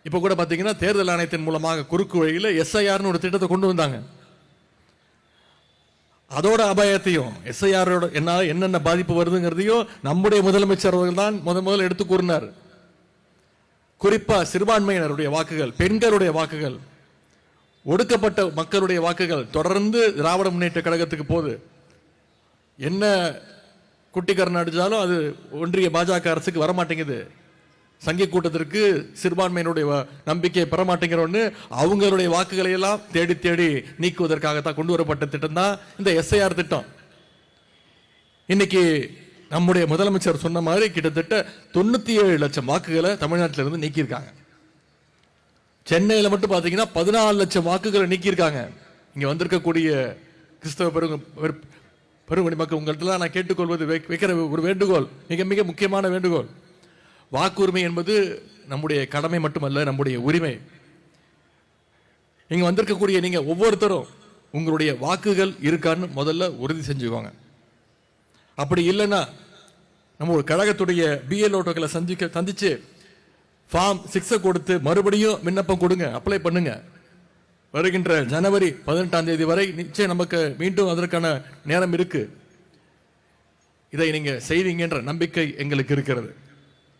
இப்போ கூட பார்த்தீங்கன்னா தேர்தல் ஆணையத்தின் மூலமாக குறுக்கு வழியில் எஸ்ஐஆர்னு ஒரு திட்டத்தை கொண்டு வந்தாங்க. அதோட அபாயத்தையும் எஸ்ஐஆரோட என்னென்ன பாதிப்பு வருதுங்கிறதையும் நம்முடைய முதலமைச்சர் அவர்கள் தான் முதல் எடுத்து கூறினார். குறிப்பா சிறுபான்மையினருடைய வாக்குகள், பெண்களுடைய வாக்குகள், ஒடுக்கப்பட்ட மக்களுடைய வாக்குகள் தொடர்ந்து திராவிட முன்னேற்ற கழகத்துக்கு போகுது. என்ன குட்டிக்கரணம் அடிச்சாலும் அது ஒன்றிய பாஜக அரசுக்கு வரமாட்டேங்குது. சங்கி கூட்டத்திற்கு சிறுபான்மையினுடைய நம்பிக்கையை பெற மாட்டேங்கிறோன்னு அவங்களுடைய வாக்குகளை எல்லாம் தேடி தேடி நீக்குவதற்காகத்தான் கொண்டு வரப்பட்ட திட்டம் தான் இந்த எஸ்ஐஆர் திட்டம். இன்னைக்கு நம்முடைய முதலமைச்சர் சொன்ன மாதிரி கிட்டத்தட்ட 97 லட்சம் வாக்குகளை தமிழ்நாட்டில இருந்து நீக்கியிருக்காங்க. சென்னையில் மட்டும் பார்த்தீங்கன்னா 14 லட்சம் வாக்குகளை நீக்கியிருக்காங்க. இங்க வந்திருக்கக்கூடிய கிறிஸ்தவ பெருங்குடி மக்கள் உங்கள்கிட்ட நான் கேட்டுக்கொள்வது வைக்கிற ஒரு வேண்டுகோள், மிக மிக முக்கியமான வேண்டுகோள். வாக்குரிமை என்பது நம்முடைய கடமை மட்டுமல்ல, நம்முடைய உரிமை. இங்க வந்திருக்கக்கூடிய நீங்க ஒவ்வொருத்தரும் உங்களுடைய வாக்குகள் இருக்கான்னு முதல்ல உறுதி செஞ்சுக்கோங்க. அப்படி இல்லைன்னா நம்ம ஒரு கழகத்துடைய பிஎல்ஓக்களை சந்திச்சு ஃபார்ம் 6 கொடுத்து மறுபடியும் விண்ணப்பம் கொடுங்க, அப்ளை பண்ணுங்க. வருகின்ற ஜனவரி 18ஆம் தேதி வரை நிச்சயம் நமக்கு மீண்டும் அதற்கான நேரம் இருக்கு. இதை நீங்க செய்வீங்கன்ற நம்பிக்கை எங்களுக்கு இருக்கிறது.